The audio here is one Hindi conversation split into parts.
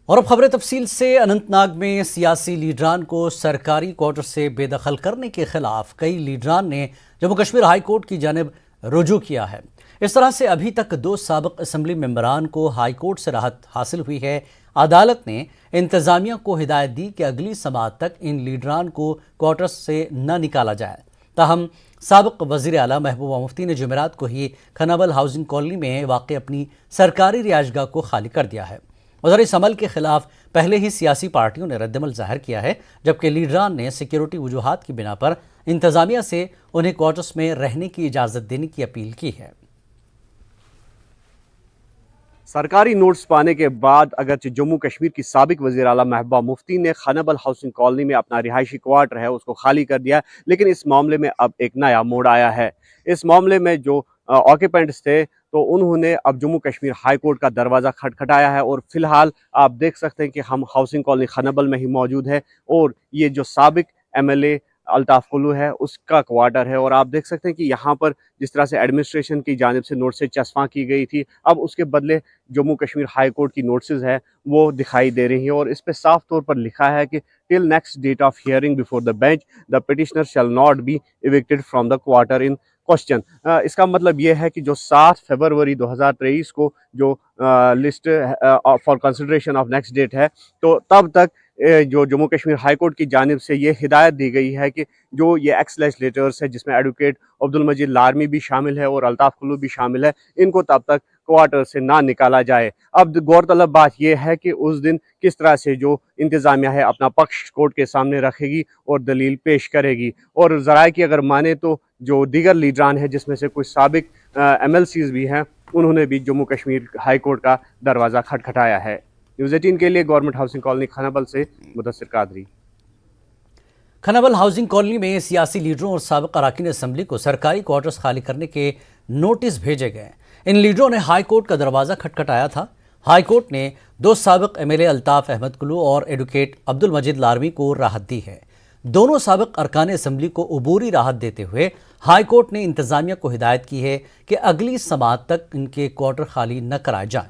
और अब खबरें तफसील से। अनंतनाग में सियासी लीडरान को सरकारी क्वार्टर से बेदखल करने के खिलाफ कई लीडरान ने जम्मू कश्मीर हाई कोर्ट की जानिब रुजू किया है। इस तरह से अभी तक 2 साबिक असम्बली मेंबरान को हाई कोर्ट से राहत हासिल हुई है। अदालत ने इंतजामिया को हिदायत दी कि अगली समाअत तक इन लीडरान को क्वार्टर से न निकाला जाए। ताहम साबिक वज़ीर आला महबूबा मुफ्ती ने जुमेरात को ही खनाबल हाउसिंग कॉलोनी में वाक़ अपनी सरकारी रिहाइशगाह को खाली कर दिया है। उधर इस अमल के खिलाफ पहले ही सियासी पार्टियों ने रद्दमल जाहिर किया है, जबकि लीडरान ने सिक्योरिटी वजूहात की बिना पर इंतजामिया से उन्हें क्वार्टर्स में रहने की इजाज़त देने की अपील की है। सरकारी नोट्स पाने के बाद अगरचे जम्मू कश्मीर की साबिक वज़ीर आला महबूबा मुफ्ती ने खनाबल हाउसिंग कॉलोनी में अपना रिहायशी क्वार्टर है उसको खाली कर दिया, लेकिन इस मामले में अब एक नया मोड़ आया है। इस मामले में जो ऑक्यूपेंट्स थे तो उन्होंने अब जम्मू कश्मीर हाई कोर्ट का दरवाज़ा खटखटाया है और फिलहाल आप देख सकते हैं कि हम हाउसिंग कॉलोनी खनाबल में ही मौजूद है और ये जो साबिक MLA अल्ताफ कुल्लू है उसका क्वार्टर है। और आप देख सकते हैं कि यहाँ पर जिस तरह से एडमिनिस्ट्रेशन की जानिब से नोटिस चस्पा की गई थी, अब उसके बदले जम्मू कश्मीर हाई कोर्ट की नोटिस है वो दिखाई दे रही हैं और इस पर साफ तौर पर लिखा है कि till next date of hearing before the bench the petitioner shall not be evicted from the quarter in question. इसका मतलब ये है कि जो 7 फरवरी 2023 को जो list for consideration of next date है, तो तब तक जो जम्मू कश्मीर हाई कोर्ट की जानिब से ये हिदायत दी गई है कि जो ये एक्स लेजिस्लेटर्स है जिसमें एडवोकेट अब्दुल मजीद लारमी भी शामिल है और अल्ताफ कुल्लू भी शामिल है, इनको तब तक क्वार्टर से ना निकाला जाए। अब गौरतलब बात यह है कि उस दिन किस तरह से जो इंतज़ामिया है अपना पक्ष कोर्ट के सामने रखेगी और दलील पेश करेगी। और ज़राए की अगर माने तो जो दीगर लीडरान है जिसमें से कुछ साबिक MLCs भी हैं, उन्होंने भी जम्मू कश्मीर हाई कोर्ट का दरवाज़ा खटखटाया है। न्यूज़ 18 के लिए गवर्नमेंट हाउसिंग कॉलोनी खनाबल से मुदस्सिर कादरी। खनाबल हाउसिंग कॉलोनी में सियासी लीडरों और साबिक अरकान असम्बली को सरकारी क्वार्टर्स खाली करने के नोटिस भेजे गए। इन लीडरों ने हाई कोर्ट का दरवाज़ा खटखटाया था। हाई कोर्ट ने 2 साबिक MLA अल्ताफ अहमद कुल्लू और एडवोकेट अब्दुल मजीद लारमी को राहत दी है। दोनों साबिक अरकान असम्बली को अबूरी राहत देते हुए हाई कोर्ट ने इंतजामिया को हिदायत की है कि अगली समाअत तक इनके क्वार्टर खाली न कराए जाएं।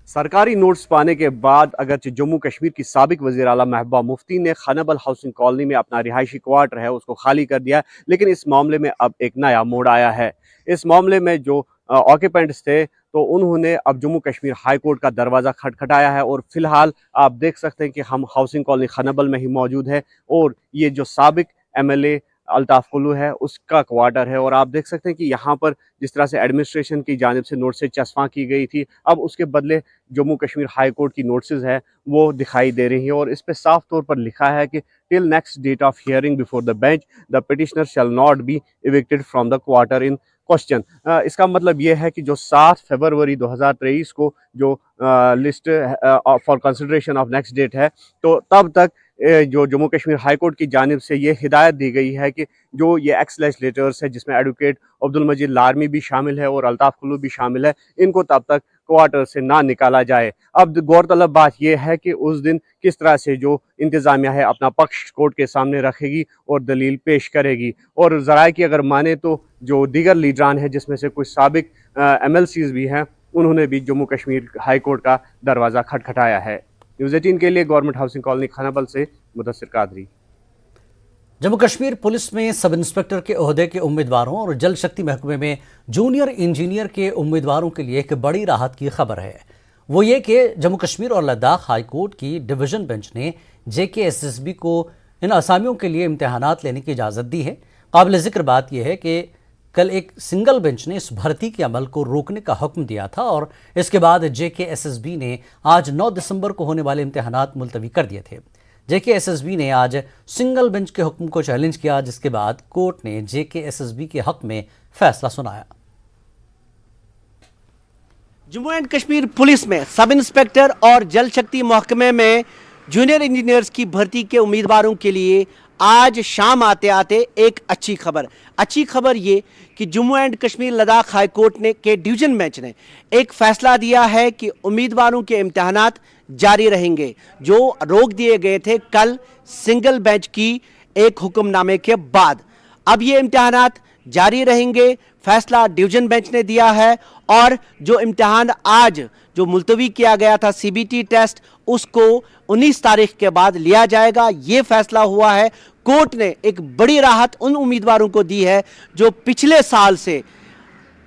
सरकारी नोट्स पाने के बाद अगरचे जम्मू कश्मीर की साबिक वज़ीर आला महबूबा मुफ्ती ने खनाबल हाउसिंग कॉलोनी में अपना रिहायशी क्वार्टर है उसको खाली कर दिया, लेकिन इस मामले में अब एक नया मोड़ आया है। इस मामले में जो ऑक्यूपेंट्स थे तो उन्होंने अब जम्मू कश्मीर हाई कोर्ट का दरवाज़ा खटखटाया है और फिलहाल आप देख सकते हैं कि हम हाउसिंग कॉलोनी खनाबल में ही मौजूद है और ये जो साबिक MLA अल्ताफ कुल्लू है उसका क्वार्टर है। और आप देख सकते हैं कि यहाँ पर जिस तरह से एडमिनिस्ट्रेशन की जानिब से नोटिस चस्पा की गई थी, अब उसके बदले जम्मू कश्मीर हाई कोर्ट की नोटिस है वो दिखाई दे रही हैं और इस पर साफ तौर पर लिखा है कि till next date of hearing before the bench the petitioner shall not be evicted from the quarter in question. इसका मतलब ये है कि जो 7 फरवरी 2023 को जो list for consideration of next date है, तो तब तक जो जम्मू कश्मीर हाई कोर्ट की जानिब से ये हिदायत दी गई है कि जो ये एक्स लेजिस्लेटर्स है जिसमें एडवोकेट अब्दुल मजीद लारमी भी शामिल है और अल्ताफ कुल्लू भी शामिल है, इनको तब तक क्वार्टर से ना निकाला जाए। अब गौरतलब बात यह है कि उस दिन किस तरह से जो इंतज़ामिया है अपना पक्ष कोर्ट के सामने रखेगी और दलील पेश करेगी। और ज़राए की अगर माने तो जो दीगर लीडरान है जिसमें से कुछ साबिक MLCs भी हैं, उन्होंने भी जम्मू कश्मीर हाई कोर्ट का दरवाज़ा खटखटाया है। न्यूज़ 18 के लिए गवर्नमेंट हाउसिंग कॉलोनी खनाबल से मुदस्सिर कादरी। जम्मू कश्मीर पुलिस में सब इंस्पेक्टर के ओहदे के उम्मीदवारों और जल शक्ति महकमे में जूनियर इंजीनियर के उम्मीदवारों के लिए एक बड़ी राहत की खबर है। वो ये कि जम्मू कश्मीर और लद्दाख हाई कोर्ट की डिवीज़न बेंच ने JKSSB को इन असामियों के लिए इम्तहानात लेने की इजाज़त दी है। काबिल ज़िक्र बात यह है कि कल एक सिंगल बेंच ने इस भर्ती के अमल को रोकने का हुक्म दिया था और इसके बाद JKSSB ने आज 9 दिसंबर को होने वाले इम्तहानात मुलतवी कर दिए थे। JKSSB ने आज सिंगल बेंच के हुक्म को चैलेंज किया, जिसके बाद कोर्ट ने JKSSB के हक में फैसला सुनाया। जम्मू एंड कश्मीर पुलिस में सब इंस्पेक्टर और जल शक्ति महकमे में जूनियर इंजीनियर्स की भर्ती के उम्मीदवारों के लिए आज शाम आते आते एक अच्छी खबर ये कि Jammu and Kashmir Ladakh high court ने के डिवीजन बेंच ने एक फैसला दिया है कि उम्मीदवारों के इम्तहानात जारी रहेंगे जो रोक दिए गए थे कल सिंगल बेंच की एक हुक्मनामे के बाद। अब ये इम्तहानात जारी रहेंगे, फैसला डिवीजन बेंच ने दिया है। और जो इम्तिहान आज जो मुलतवी किया गया था सीबीटी टेस्ट, उसको 19 तारीख के बाद लिया जाएगा, ये फैसला हुआ है। कोर्ट ने एक बड़ी राहत उन उम्मीदवारों को दी है जो पिछले साल से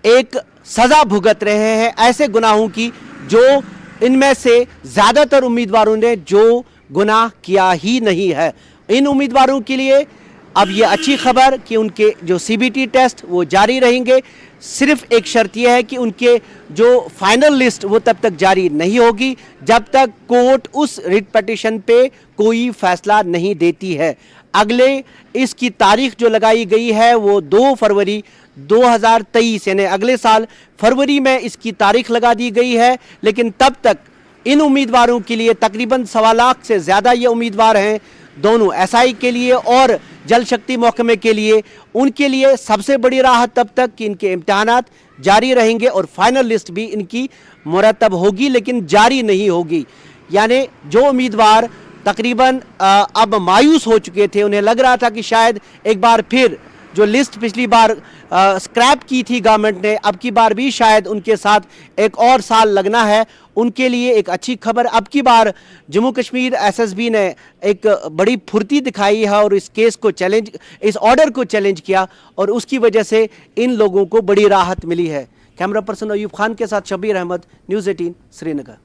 एक सजा भुगत रहे हैं ऐसे गुनाहों की, जो इनमें से ज्यादातर उम्मीदवारों ने जो गुनाह किया ही नहीं है। इन उम्मीदवारों के लिए अब ये अच्छी खबर कि उनके जो सीबीटी टेस्ट वो जारी रहेंगे। सिर्फ एक शर्त यह है कि उनके जो फाइनल लिस्ट वो तब तक जारी नहीं होगी जब तक कोर्ट उस रिट पिटीशन पे कोई फैसला नहीं देती है। अगले इसकी तारीख जो लगाई गई है वो 2 फरवरी 2023 यानी अगले साल फरवरी में इसकी तारीख लगा दी गई है। लेकिन तब तक इन उम्मीदवारों के लिए तकरीबन 1.25 लाख से ज़्यादा ये उम्मीदवार हैं, दोनों एसआई के लिए और जल शक्ति महकमे के लिए। उनके लिए सबसे बड़ी राहत तब तक कि इनके इम्तिहानात जारी रहेंगे और फाइनल लिस्ट भी इनकी मुरतब होगी लेकिन जारी नहीं होगी। यानी जो उम्मीदवार तकरीबन अब मायूस हो चुके थे, उन्हें लग रहा था कि शायद एक बार फिर जो लिस्ट पिछली बार स्क्रैप की थी गवर्नमेंट ने, अब की बार भी शायद उनके साथ एक और साल लगना है, उनके लिए एक अच्छी खबर। अब की बार जम्मू कश्मीर एसएसबी ने एक बड़ी फुर्ती दिखाई है और इस केस को चैलेंज, इस ऑर्डर को चैलेंज किया और उसकी वजह से इन लोगों को बड़ी राहत मिली है। कैमरा पर्सन अयूब खान के साथ शब्बीर अहमद, न्यूज़ 18 श्रीनगर।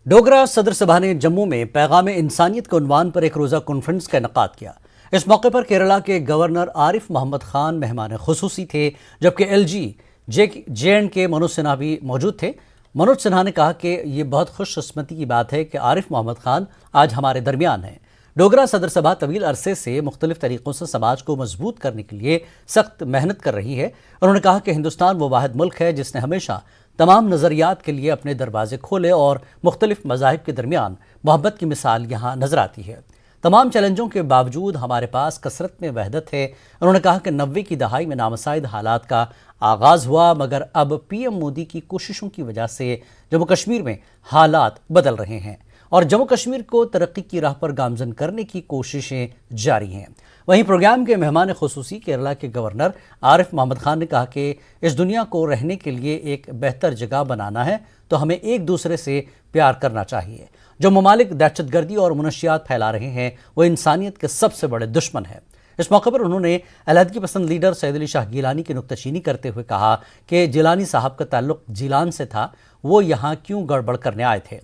डोगरा सदर सभा ने जम्मू में पैगाम इंसानियत के उन्वान पर एक रोज़ा कॉन्फ्रेंस का इनेकाद किया। इस मौके पर केरला के गवर्नर आरिफ मोहम्मद खान मेहमान खुसूसी थे, जबकि LG J&K मनोज सिन्हा भी मौजूद थे। मनोज सिन्हा ने कहा कि ये बहुत खुशकिस्मती की बात है कि आरिफ मोहम्मद खान आज हमारे दरमियान हैं। डोगरा सदर सभा तवील अरसे से मुख्तलिफ तरीक़ों से समाज को मजबूत करने के लिए सख्त मेहनत कर रही है। उन्होंने कहा कि हिंदुस्तान वो वाहिद मुल्क है जिसने हमेशा तमाम नज़रियात के लिए अपने दरवाजे खोले और मुख्तलिफ मज़ाहिब के दरमियान मोहब्बत की मिसाल यहाँ नजर आती है। तमाम चैलेंजों के बावजूद हमारे पास कसरत में वहदत है। उन्होंने कहा कि 90 की दहाई में नामसाइद हालात का आगाज़ हुआ, मगर अब PM मोदी की कोशिशों की वजह से जम्मू कश्मीर में हालात बदल रहे हैं और जम्मू कश्मीर को तरक्की की राह पर गामजन करने की कोशिशें जारी हैं। वहीं प्रोग्राम के मेहमान खुसूसी केरला के गवर्नर आरिफ मोहम्मद खान ने कहा कि इस दुनिया को रहने के लिए एक बेहतर जगह बनाना है तो हमें एक दूसरे से प्यार करना चाहिए। जो ममालिक दहशतगर्दी और मुनशियात फैला रहे हैं वो इंसानियत के सबसे बड़े दुश्मन है। इस मौके पर उन्होंने अलहदगी पसंद लीडर सैयद अली शाह गिलानी की नुक्ताचीनी करते हुए कहा कि जिलानी साहब का ताल्लुक जिलान से था, वो यहाँ क्यों गड़बड़ करने आए थे।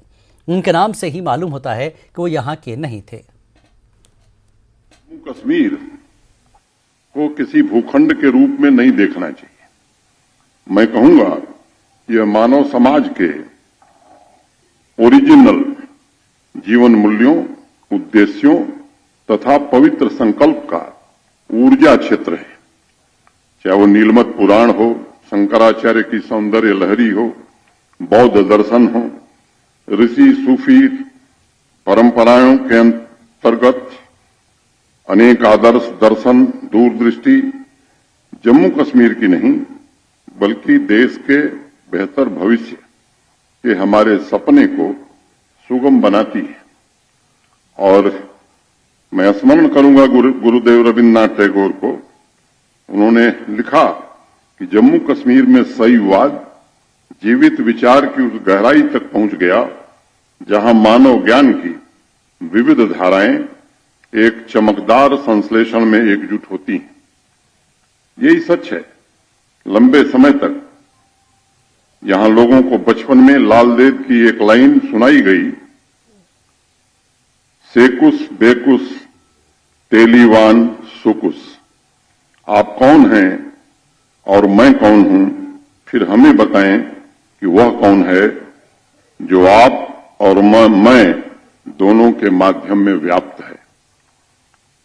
उनके नाम से ही मालूम होता है कि वो यहाँ के नहीं थे। जम्मू कश्मीर को किसी भूखंड के रूप में नहीं देखना चाहिए। मैं कहूंगा यह मानव समाज के ओरिजिनल जीवन मूल्यों, उद्देश्यों तथा पवित्र संकल्प का ऊर्जा क्षेत्र है। चाहे वो नीलमत पुराण हो, शंकराचार्य की सौंदर्य लहरी हो, बौद्ध दर्शन हो, ऋषि सूफी परंपराओं के अंतर्गत अनेक आदर्श, दर्शन, दूरदृष्टि जम्मू कश्मीर की नहीं बल्कि देश के बेहतर भविष्य के हमारे सपने को सुगम बनाती है। और मैं स्मरण करूंगा गुरुदेव रविन्द्रनाथ टैगोर को। उन्होंने लिखा कि जम्मू कश्मीर में सहीवाद जीवित विचार की उस गहराई तक पहुंच गया जहां मानव ज्ञान की विविध धाराएं एक चमकदार संश्लेषण में एकजुट होती हैं। यही सच है। लंबे समय तक यहां लोगों को बचपन में लाल देव की एक लाइन सुनाई गई, सेकुस बेकुस तेलीवान सुकुस। आप कौन हैं और मैं कौन हूं, फिर हमें बताएं कि वह कौन है जो आप और मैं दोनों के माध्यम में व्याप्त है।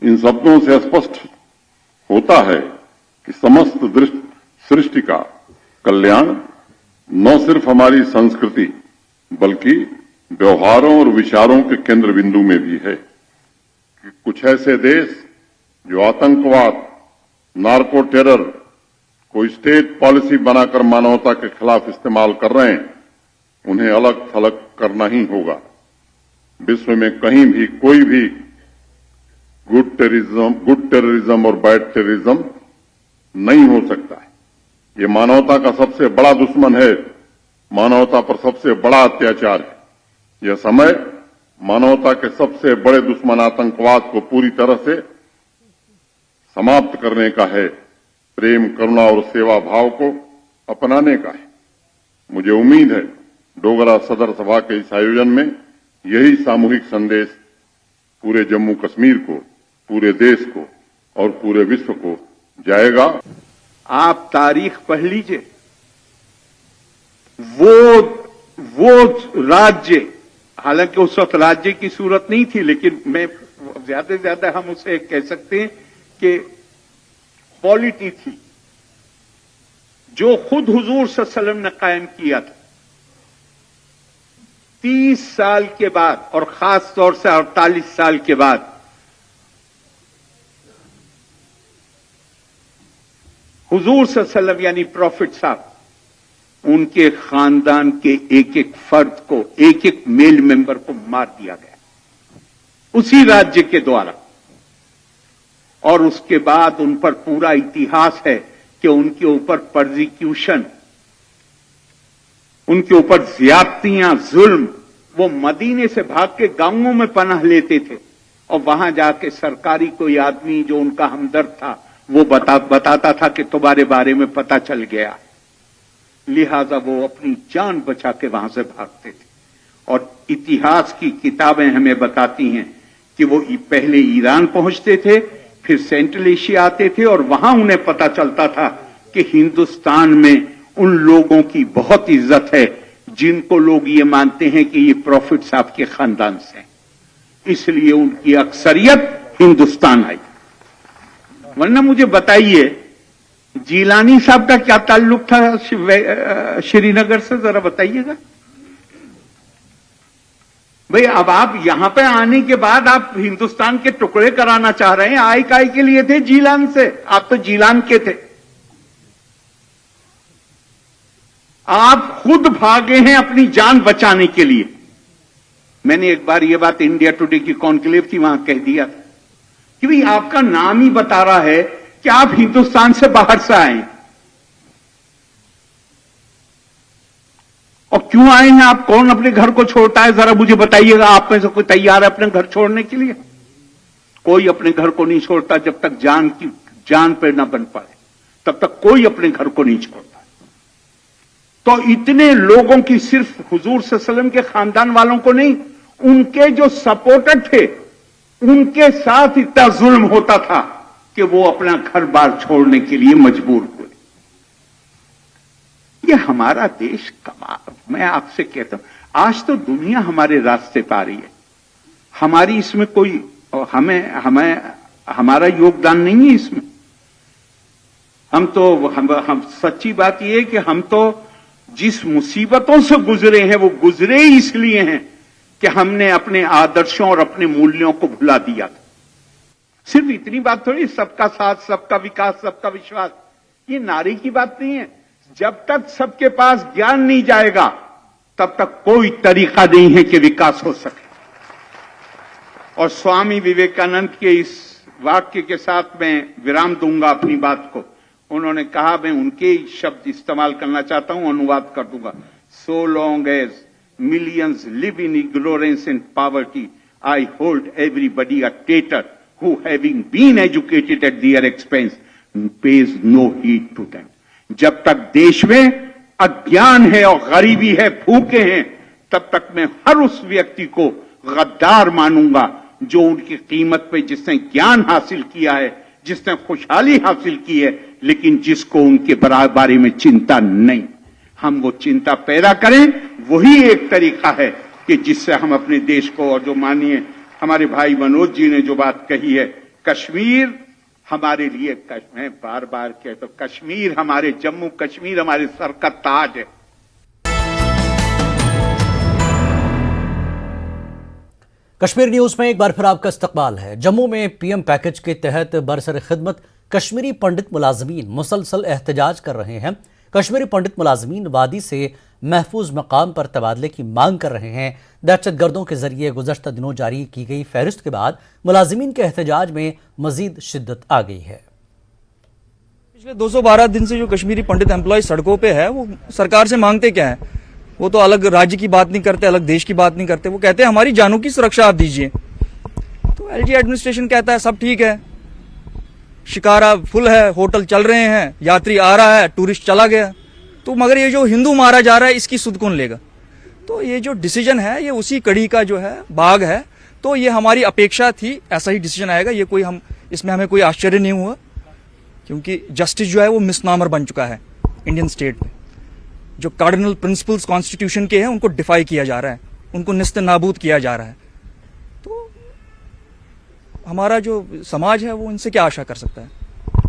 इन शब्दों से स्पष्ट होता है कि समस्त सृष्टि का कल्याण न सिर्फ हमारी संस्कृति बल्कि व्यवहारों और विचारों के केंद्र बिंदु में भी है। कि कुछ ऐसे देश जो आतंकवाद, नार्को टेरर को स्टेट पॉलिसी बनाकर मानवता के खिलाफ इस्तेमाल कर रहे हैं, उन्हें अलग थलग करना ही होगा। विश्व में कहीं भी कोई भी गुड टेररिज्म और बैड टेररिज्म नहीं हो सकता है। ये मानवता का सबसे बड़ा दुश्मन है, मानवता पर सबसे बड़ा अत्याचार है। यह समय मानवता के सबसे बड़े दुश्मन आतंकवाद को पूरी तरह से समाप्त करने का है, प्रेम, करुणा और सेवा भाव को अपनाने का है। मुझे उम्मीद है डोगरा सदर सभा के इस आयोजन में यही सामूहिक संदेश पूरे जम्मू कश्मीर को, पूरे देश को और पूरे विश्व को जाएगा। आप तारीख पढ़ लीजिए, वो राज्य, हालांकि उस वक्त राज्य की सूरत नहीं थी, लेकिन मैं ज्यादा से ज्यादा हम उसे कह सकते हैं कि पॉलिटी थी, जो खुद हुजूर सल्लल्लाहु अलैहि वसल्लम ने कायम किया था। 30 साल के बाद और खास तौर से 48 साल के बाद हुजूर सल्लल्लाहु अलैहि वसल्लम यानी प्रॉफिट साहब, उनके खानदान के एक एक फर्द को, एक एक मेल मेंबर को मार दिया गया उसी राज्य के द्वारा। और उसके बाद उन पर पूरा इतिहास है कि उनके ऊपर परसिक्यूशन, उनके ऊपर ज्यादतियां, जुल्म, वो मदीने से भाग के गांवों में पनाह लेते थे और वहां जाके सरकारी कोई आदमी जो उनका हमदर्द था वो बताता था कि तुम्हारे बारे में पता चल गया, लिहाजा वो अपनी जान बचा के वहां से भागते थे। और इतिहास की किताबें हमें बताती हैं कि वो पहले ईरान पहुंचते थे, फिर सेंट्रल एशिया आते थे और वहां उन्हें पता चलता था कि हिंदुस्तान में उन लोगों की बहुत इज्जत है जिनको लोग ये मानते हैं कि ये प्रॉफिट साहब के खानदान से हैं, इसलिए उनकी अक्सरियत हिंदुस्तान आई। वरना मुझे बताइए, जीलानी साहब का क्या ताल्लुक था श्रीनगर से, जरा बताइएगा भाई। अब आप यहां पे आने के बाद आप हिंदुस्तान के टुकड़े कराना चाह रहे हैं, आय काय के लिए थे जीलान से, आप तो जीलान के थे। आप खुद भागे हैं अपनी जान बचाने के लिए। मैंने एक बार यह बात इंडिया टुडे की कॉन्क्लेव थी वहां कह दिया था कि भाई आपका नाम ही बता रहा है कि आप हिंदुस्तान से बाहर से आए और क्यों आए हैं आप, कौन अपने घर को छोड़ता है, जरा मुझे बताइएगा। आप में से कोई तैयार है अपने घर छोड़ने के लिए? कोई अपने घर को नहीं छोड़ता जब तक जान पे ना बन पाए, तब तक कोई अपने घर को नहीं छोड़ता। तो इतने लोगों की सिर्फ हुजूर सल्लल्लाहु अलैहि वसल्लम के खानदान वालों को नहीं, उनके जो सपोर्टर थे उनके साथ इतना जुल्म होता था कि वो अपना घर बार छोड़ने के लिए मजबूर हुए। ये हमारा देश कमाल, मैं आपसे कहता हूं, आज तो दुनिया हमारे रास्ते पा रही है, हमारी इसमें कोई हमारा योगदान नहीं है इसमें। हम सच्ची बात यह है कि हम तो जिस मुसीबतों से गुजरे हैं वो गुजरे ही इसलिए हैं कि हमने अपने आदर्शों और अपने मूल्यों को भुला दिया था। सिर्फ इतनी बात थोड़ी, सबका साथ, सबका विकास, सबका विश्वास, ये नारे की बात नहीं है। जब तक सबके पास ज्ञान नहीं जाएगा तब तक कोई तरीका नहीं है कि विकास हो सके। और स्वामी विवेकानंद के इस वाक्य के साथ मैं विराम दूंगा अपनी बात को। उन्होंने कहा, मैं उनके ही शब्द इस्तेमाल करना चाहता हूं, अनुवाद कर दूंगा। So long as millions live in ignorance and poverty, I hold everybody a traitor who, having been educated at their expense, pays no heed to them. जब तक देश में अज्ञान है और गरीबी है, भूखे हैं, तब तक मैं हर उस व्यक्ति को गद्दार मानूंगा जो उनकी कीमत पे, जिसने ज्ञान हासिल किया है, जिसने खुशहाली हासिल की है, लेकिन जिसको उनके बारे में चिंता नहीं। हम वो चिंता पैदा करें, वही एक तरीका है कि जिससे हम अपने देश को, और जो मानिए हमारे भाई मनोज जी ने जो बात कही है, कश्मीर हमारे लिए, मैं बार बार कहता हूं, कश्मीर हमारे, जम्मू कश्मीर हमारे सर का ताज है। कश्मीर न्यूज में एक बार फिर आपका इस्तकबाल है। जम्मू में पीएम पैकेज के तहत बरसर खिदमत कश्मीरी पंडित मुलाजमीन मुसलसल एहतजाज कर रहे हैं। कश्मीरी पंडित मुलाजमीन वादी से महफूज मकाम पर तबादले की मांग कर रहे हैं। दहशतगर्दों के जरिए गुज़श्ता दिनों जारी की गई फहरिस्त के बाद मुलाजमीन के एहतजाज में मजीद शिद्दत आ गई है। पिछले 212 दिन से जो कश्मीरी पंडित एम्प्लॉय सड़कों पे है, वो सरकार से मांगते क्या है? वो तो अलग राज्य की बात नहीं करते, अलग देश की बात नहीं करते, वो कहते हैं हमारी जानों की सुरक्षा आप दीजिए। तो एलजी एडमिनिस्ट्रेशन कहता है सब ठीक है, शिकारा फुल है, होटल चल रहे हैं, यात्री आ रहा है, टूरिस्ट चला गया, तो मगर ये जो हिंदू मारा जा रहा है इसकी सुध कौन लेगा? तो ये जो डिसीजन है ये उसी कड़ी का जो है भाग है। तो ये हमारी अपेक्षा थी, ऐसा ही डिसीजन आएगा, ये कोई हम इसमें हमें कोई आश्चर्य नहीं हुआ, क्योंकि जस्टिस जो है वो मिसनामर बन चुका है इंडियन स्टेट में। जो कार्डिनल प्रिंसिपल्स कॉन्स्टिट्यूशन के हैं उनको डिफाई किया जा रहा है, उनको निस्त नाबूद किया जा रहा है। तो हमारा जो समाज है वो इनसे क्या आशा कर सकता है?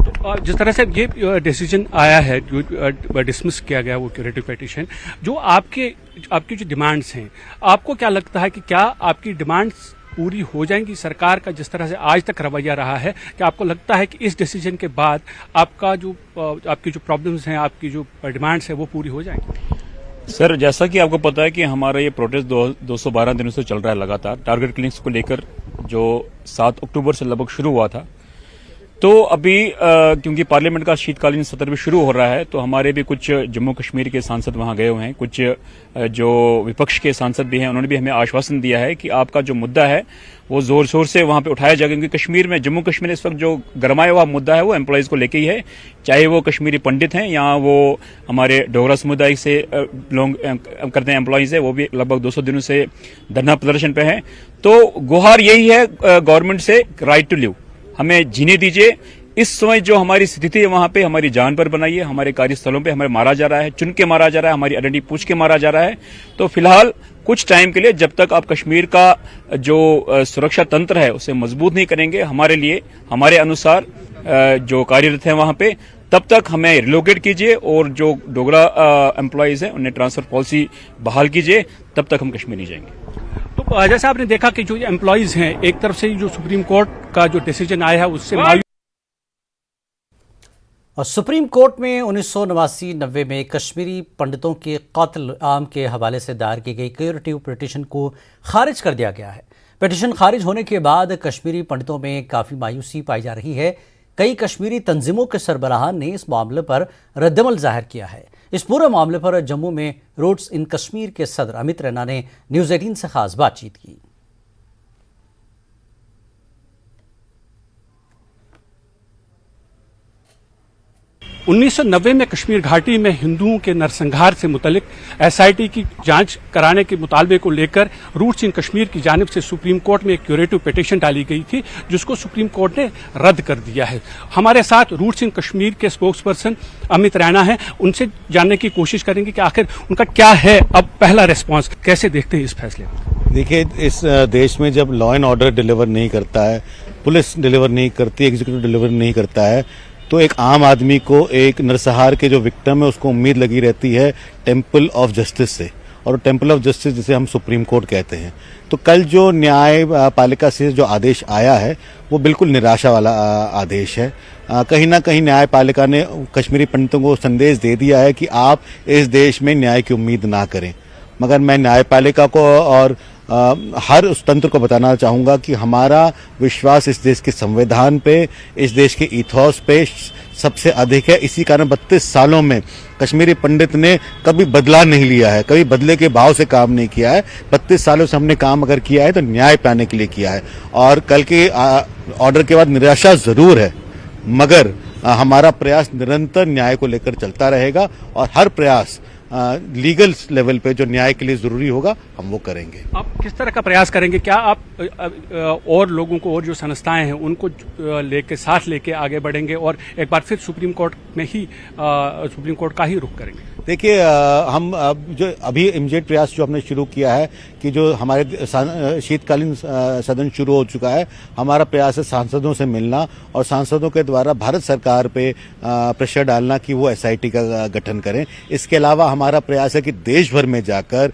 तो जिस तरह से ये डिसीजन आया है, जो डिसमिस किया गया वो क्यूरेटिव पिटीशन, जो आपकी जो डिमांड्स हैं, आपको क्या लगता है कि क्या आपकी डिमांड्स पूरी हो जाएंगी? सरकार का जिस तरह से आज तक रवैया रहा है, कि आपको लगता है कि इस डिसीजन के बाद आपकी जो प्रॉब्लम्स हैं, आपकी जो डिमांड्स हैं वो पूरी हो जाएंगी? सर, जैसा कि आपको पता है कि हमारा ये प्रोटेस्ट 212 दिनों से चल रहा है लगातार, टारगेट क्लिनिक्स को लेकर, जो 7 अक्टूबर से लगभग शुरू हुआ था। तो अभी क्योंकि पार्लियामेंट का शीतकालीन सत्र भी शुरू हो रहा है, तो हमारे भी कुछ जम्मू कश्मीर के सांसद वहां गए हुए हैं, कुछ जो विपक्ष के सांसद भी हैं, उन्होंने भी हमें आश्वासन दिया है कि आपका जो मुद्दा है वो जोर शोर से वहां पे उठाया जाएगा, क्योंकि कश्मीर में, जम्मू कश्मीर में इस वक्त जो गरमाया हुआ मुद्दा है वो एम्प्लॉयज को लेके ही है, चाहे वो कश्मीरी पंडित हैं या वो हमारे डोगरा समुदाय से बिलोंग करते हैं एम्प्लॉयज है, वो भी लगभग 200 दिनों से धरना प्रदर्शन पे है। तो गुहार यही है गवर्नमेंट से, राइट टू लिव, हमें जीने दीजिए। इस समय जो हमारी स्थिति है वहां पे हमारी जान पर बनाइए, हमारे कार्यस्थलों पे हमें मारा जा रहा है, चुन के मारा जा रहा है, हमारी आइडेंटिटी पूछ के मारा जा रहा है। तो फिलहाल कुछ टाइम के लिए, जब तक आप कश्मीर का जो सुरक्षा तंत्र है उसे मजबूत नहीं करेंगे हमारे लिए, हमारे अनुसार जो कार्यरत है वहां पे, तब तक हमें रिलोकेट कीजिए और जो डोगरा एम्प्लॉयज हैं उन्हें ट्रांसफर पॉलिसी बहाल कीजिए, तब तक हम कश्मीर नहीं जाएंगे। तो जैसे आपने देखा कि जो एम्प्लॉयज हैं, एक तरफ से जो सुप्रीम कोर्ट का जो डिसीजन आया है उससे और सुप्रीम कोर्ट में 1989-90 में कश्मीरी पंडितों के कत्ल आम के हवाले से दायर की गई क्यूरेटिव पिटीशन को खारिज कर दिया गया है। पिटीशन खारिज होने के बाद कश्मीरी पंडितों में काफ़ी मायूसी पाई जा रही है। कई कश्मीरी तंजीमों के सरबराहान ने इस मामले पर रद्दमल जाहिर किया है। इस पूरे मामले पर जम्मू में रूट्स इन कश्मीर के सदर अमित रैना ने न्यूज़ 18 से खास बातचीत की। 1990 में कश्मीर घाटी में हिंदुओं के नरसंहार से मुतल्लिक एसआईटी की जांच कराने के मुतालबे को लेकर रूट्स इन कश्मीर की जानिब से सुप्रीम कोर्ट में एक क्यूरेटिव पिटीशन डाली गई थी, जिसको सुप्रीम कोर्ट ने रद्द कर दिया है। हमारे साथ रूट्स इन कश्मीर के स्पोक्स पर्सन अमित रैना हैं, उनसे जानने की कोशिश करेंगे कि आखिर उनका क्या है अब पहला रिस्पॉन्स, कैसे देखते हैं इस फैसले को। देखिए, इस देश में जब लॉ एंड ऑर्डर डिलीवर नहीं करता है, पुलिस डिलीवर नहीं करती, एग्जीक्यूटिव डिलीवर नहीं करता है, तो एक आम आदमी को, एक नरसंहार के जो विक्टिम है उसको उम्मीद लगी रहती है टेम्पल ऑफ जस्टिस से, और टेम्पल ऑफ जस्टिस जिसे हम सुप्रीम कोर्ट कहते हैं। तो कल जो न्याय पालिका से जो आदेश आया है वो बिल्कुल निराशा वाला आदेश है। कहीं ना कहीं न्यायपालिका ने कश्मीरी पंडितों को संदेश दे दिया है कि आप इस देश में न्याय की उम्मीद ना करें। मगर मैं न्यायपालिका को और हर उस तंत्र को बताना चाहूंगा कि हमारा विश्वास इस देश के संविधान पे, इस देश के इथॉस पे सबसे अधिक है। इसी कारण 32 सालों में कश्मीरी पंडित ने कभी बदला नहीं लिया है, कभी बदले के भाव से काम नहीं किया है। 32 सालों से हमने काम अगर किया है तो न्याय पाने के लिए किया है, और कल के ऑर्डर के बाद निराशा जरूर है, मगर हमारा प्रयास निरंतर न्याय को लेकर चलता रहेगा, और हर प्रयास लीगल लेवल पे जो न्याय के लिए जरूरी होगा हम वो करेंगे। आप किस तरह का प्रयास करेंगे? क्या आप और लोगों को, और जो संस्थाएं हैं उनको साथ लेके आगे बढ़ेंगे और एक बार फिर सुप्रीम कोर्ट का ही रुख करेंगे? देखिए, हम जो अभी इमीडिएट प्रयास जो हमने शुरू किया है कि जो हमारे शीतकालीन सदन शुरू हो चुका है, हमारा प्रयास है सांसदों से मिलना और सांसदों के द्वारा भारत सरकार पे प्रेशर डालना कि वो एसआईटी का गठन करें। इसके अलावा हमारा प्रयास है कि देश भर में जाकर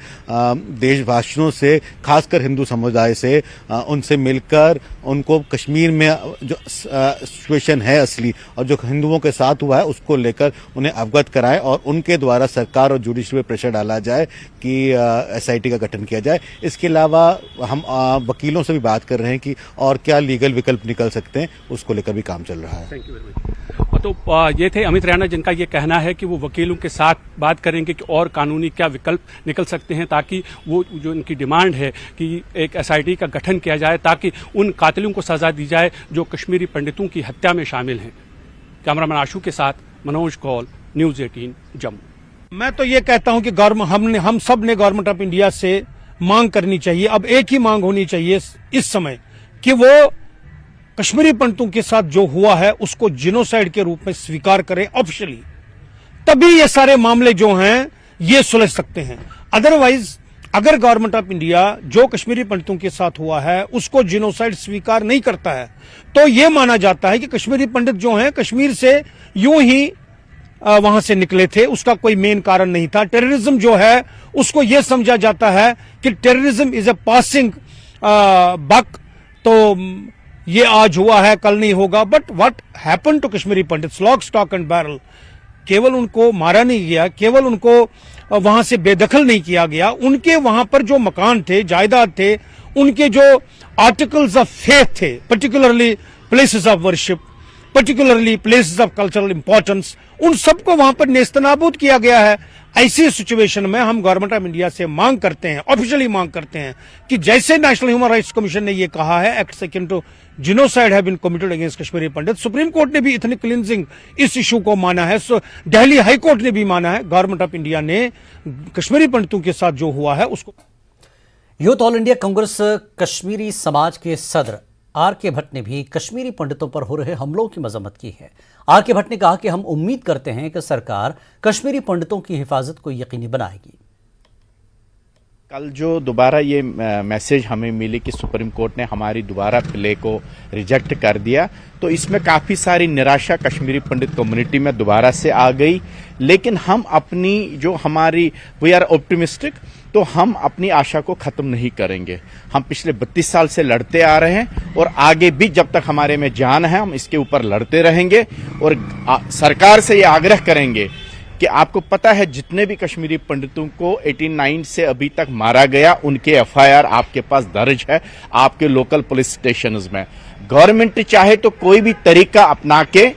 देशवासियों से, खासकर हिंदू समुदाय से, उनसे मिलकर उनको कश्मीर में जो सिचुएशन है असली और जो हिंदुओं के साथ हुआ है उसको लेकर उन्हें अवगत कराएं, और उनके द्वारा सरकार और जुडिशरी पे प्रेशर डाला जाए कि एसआईटी का गठन किया जाए। इसके अलावा हम वकीलों से भी बात कर रहे हैं कि और क्या लीगल विकल्प निकल सकते हैं, उसको लेकर भी काम चल रहा है। Thank you very much. तो ये थे अमित रैना, जिनका ये कहना है कि वो वकीलों के साथ बात करेंगे कि और कानूनी क्या विकल्प निकल सकते हैं, ताकि वो जो उनकी डिमांड है कि एक SIT का गठन किया जाए ताकि उन कातिलों को सजा दी जाए जो कश्मीरी पंडितों की हत्या में शामिल हैं। कैमरामैन आशु के साथ मनोज कौल, न्यूज़ 18 जम्मू। मैं तो ये कहता हूं कि हम सब ने गवर्नमेंट ऑफ इंडिया से मांग करनी चाहिए, अब एक ही मांग होनी चाहिए इस समय कि वो कश्मीरी पंडितों के साथ जो हुआ है उसको जिनोसाइड के रूप में स्वीकार करें ऑफिशियली, तभी ये सारे मामले जो हैं ये सुलझ सकते हैं। अदरवाइज अगर गवर्नमेंट ऑफ इंडिया जो कश्मीरी पंडितों के साथ हुआ है उसको जिनोसाइड स्वीकार नहीं करता है तो ये माना जाता है कि कश्मीरी पंडित जो हैं कश्मीर से यूं ही वहां से निकले थे, उसका कोई मेन कारण नहीं था। टेररिज्म जो है उसको यह समझा जाता है कि terrorism is a passing buck, तो ये आज हुआ है कल नहीं होगा। But what happen to Kashmiri Pandits, lock stock and barrel, केवल उनको मारा नहीं गया, केवल उनको वहां से बेदखल नहीं किया गया, उनके वहां पर जो मकान थे, जायदाद थे, उनके जो आर्टिकल्स ऑफ फेथ थे, particularly places of worship, particularly places of cultural importance, उन सबको वहां पर नेस्तनाबूद किया गया है। ऐसी सिचुएशन में हम गवर्नमेंट ऑफ इंडिया से मांग करते हैं, ऑफिशियली मांग करते हैं कि जैसे नेशनल ह्यूमन राइट्स कमीशन ने ये कहा है, act second to genocide have been committed against Kashmiri Pandit, Supreme Court ने भी इतनी क्लिनजिंग इस इशू को माना है, दिल्ली हाई कोर्ट ने भी माना है, गवर्नमेंट ऑफ इंडिया ने कश्मीरी पंडितों के साथ जो हुआ है उसको। Youth all India Congress Kashmiri समाज के सदर RK भट्ट ने भी कश्मीरी पंडितों पर हो रहे हमलों की मजम्मत की है। RK भट्ट ने कहा कि हम उम्मीद करते हैं कि सरकार कश्मीरी पंडितों की हिफाजत को यकीनी बनाएगी। कल जो दोबारा ये मैसेज हमें मिली कि सुप्रीम कोर्ट ने हमारी दोबारा प्ले को रिजेक्ट कर दिया, तो इसमें काफी सारी निराशा कश्मीरी पंडित कम्युनिटी में दोबारा से आ गई। लेकिन हम अपनी जो हमारी वी आर ऑप्टिमिस्टिक, तो हम अपनी आशा को खत्म नहीं करेंगे। हम पिछले 32 साल से लड़ते आ रहे हैं और आगे भी जब तक हमारे में जान है हम इसके ऊपर लड़ते रहेंगे और सरकार से ये आग्रह करेंगे कि आपको पता है जितने भी कश्मीरी पंडितों को 89 से अभी तक मारा गया उनके FIR आपके पास दर्ज है आपके लोकल पुलिस स्टेशंस में। गवर्नमेंट चाहे तो कोई भी तरीका अपना के,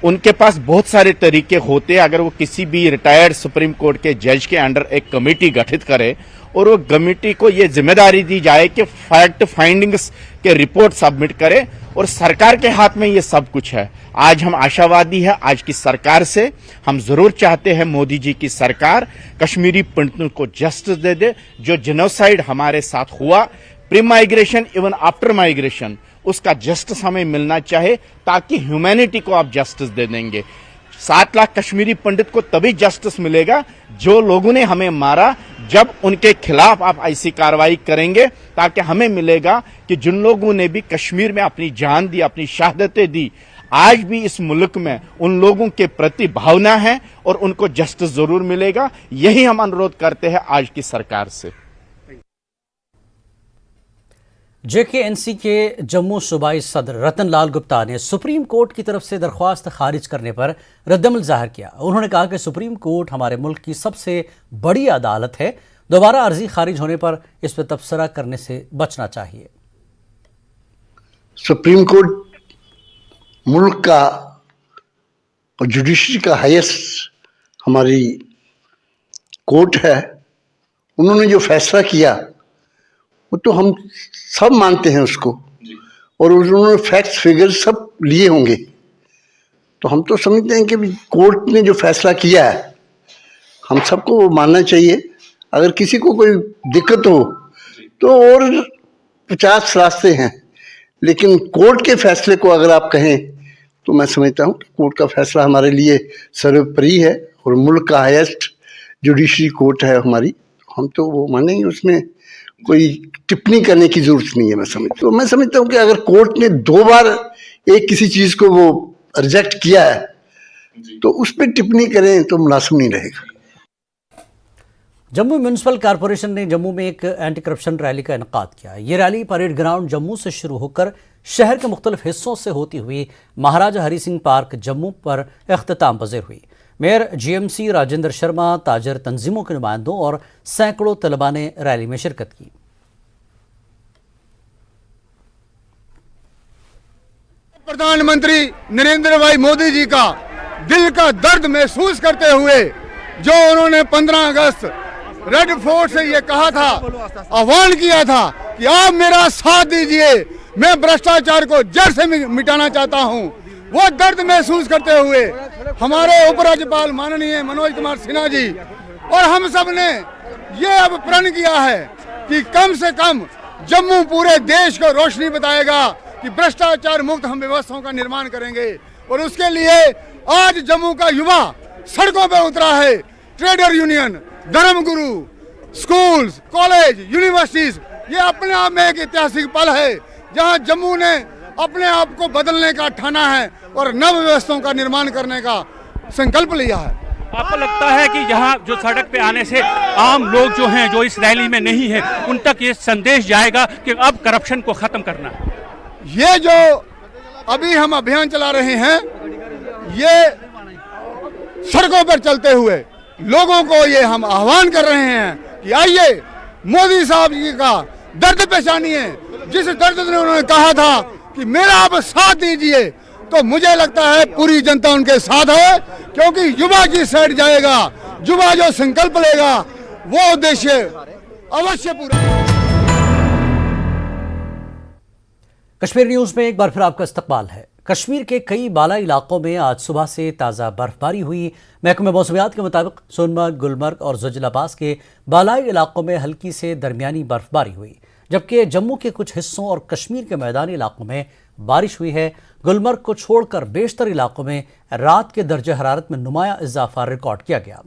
उनके पास बहुत सारे तरीके होते हैं, अगर वो किसी भी रिटायर्ड सुप्रीम कोर्ट के जज के अंडर एक कमेटी गठित करे और वो कमेटी को ये जिम्मेदारी दी जाए कि फैक्ट फाइंडिंग्स के रिपोर्ट सबमिट करे, और सरकार के हाथ में ये सब कुछ है। आज हम आशावादी है आज की सरकार से, हम जरूर चाहते हैं मोदी जी की सरकार कश्मीरी पंडितों को जस्टिस दे दे। जो जेनोसाइड हमारे साथ हुआ, pre migration even after migration, उसका जस्टिस हमें मिलना चाहिए, ताकि ह्यूमैनिटी को आप जस्टिस दे देंगे। 7 लाख कश्मीरी पंडित को तभी जस्टिस मिलेगा जो लोगों ने हमें मारा, जब उनके खिलाफ आप ऐसी कार्रवाई करेंगे, ताकि हमें मिलेगा कि जिन लोगों ने भी कश्मीर में अपनी जान दी, अपनी शहादतें दी, आज भी इस मुल्क में उन लोगों के प्रति भावना है और उनको जस्टिस जरूर मिलेगा। यही हम अनुरोध करते हैं आज की सरकार से। JKNC के जम्मू सूबाई सदर रतन लाल गुप्ता ने सुप्रीम कोर्ट की तरफ से दरख्वास्त खारिज करने पर रद्दमल जाहिर किया। उन्होंने कहा कि सुप्रीम कोर्ट हमारे मुल्क की सबसे बड़ी अदालत है, दोबारा अर्जी खारिज होने पर इस पर तबसरा करने से बचना चाहिए। सुप्रीम कोर्ट मुल्क का और जुडिशरी का हाईएस्ट हमारी कोर्ट है, उन्होंने जो फैसला किया वो तो हम सब मानते हैं उसको, और उन्होंने फैक्ट्स फिगर्स सब लिए होंगे, तो हम तो समझते हैं कि कोर्ट ने जो फैसला किया है हम सबको वो मानना चाहिए। अगर किसी को कोई दिक्कत हो तो और 50 रास्ते हैं, लेकिन कोर्ट के फैसले को अगर आप कहें तो मैं समझता हूँ कोर्ट का फैसला हमारे लिए सर्वोपरि है और मुल्क का हाईएस्ट जुडिशरी कोर्ट है हमारी, हम तो वो मानेंगे, उसमें कोई टिप्पणी करने की जरूरत नहीं है। मैं समझता हूँ कि अगर कोर्ट ने 2 बार एक किसी चीज को वो रिजेक्ट किया है तो उस पर टिप्पणी करें तो मुनासिब नहीं रहेगा। जम्मू म्यूनिसिपल कॉरपोरेशन ने जम्मू में एक एंटी करप्शन रैली का इनेकाद किया। ये रैली परेड ग्राउंड जम्मू से शुरू होकर शहर के मुख्तलिफ हिस्सों से होती हुई महाराजा हरि सिंह पार्क जम्मू पर अख्ताम पज़ीर हुई। मेयर GMC राजेंद्र शर्मा, ताजर तंजीमों के नुमाइंदों और सैकड़ों तलबा ने रैली में शिरकत की। प्रधानमंत्री नरेंद्र भाई मोदी जी का दिल का दर्द महसूस करते हुए जो उन्होंने 15 अगस्त रेड फोर्ट से ये कहा था, आह्वान किया था कि आप मेरा साथ दीजिए, मैं भ्रष्टाचार को जड़ से मिटाना चाहता हूं, वो दर्द महसूस करते हुए हमारे उपराज्यपाल माननीय मनोज कुमार सिन्हा जी और हम सब ने ये अब प्रण किया है कि कम से कम जम्मू पूरे देश को रोशनी बताएगा कि भ्रष्टाचार मुक्त हम व्यवस्थाओं का निर्माण करेंगे। और उसके लिए आज जम्मू का युवा सड़कों पर उतरा है। ट्रेडर यूनियन, धर्मगुरु, स्कूल्स, कॉलेज, यूनिवर्सिटीज, ये अपने आप में एक ऐतिहासिक पल है जहां जम्मू ने अपने आप को बदलने का ठाना है और नव व्यवस्थाओं का निर्माण करने का संकल्प लिया है। आपको लगता है कि यहाँ जो सड़क पे आने से आम लोग जो हैं, जो इस रैली में नहीं है, उन तक ये संदेश जाएगा कि अब करप्शन को खत्म करना है? ये जो अभी हम अभियान चला रहे हैं, ये सड़कों पर चलते हुए लोगों को ये हम आह्वान कर रहे हैं कि आइए मोदी साहब जी का दर्द पहचानिए। जिस दर्द ने उन्होंने कहा था कि मेरा आप साथ दीजिए, तो मुझे लगता है पूरी जनता उनके साथ है, क्योंकि युवा की साइड जाएगा। युवा जो संकल्प लेगा वो उद्देश्य अवश्य पूरा। कश्मीर न्यूज में एक बार फिर आपका इस्तकबाल है। कश्मीर के कई बालाई इलाकों में आज सुबह से ताज़ा बर्फबारी हुई। महकमे मौसमियात के मुताबिक सोनमर्ग, गुलमर्ग और ज़ोजिला पास के बालाई इलाकों में हल्की से दरमियानी बर्फबारी हुई, जबकि जम्मू के कुछ हिस्सों और कश्मीर के मैदानी इलाकों में बारिश हुई है। गुलमर्ग को छोड़कर बेशतर इलाकों में रात के दर्जे हरारत में नुमाया इजाफा रिकॉर्ड किया गया।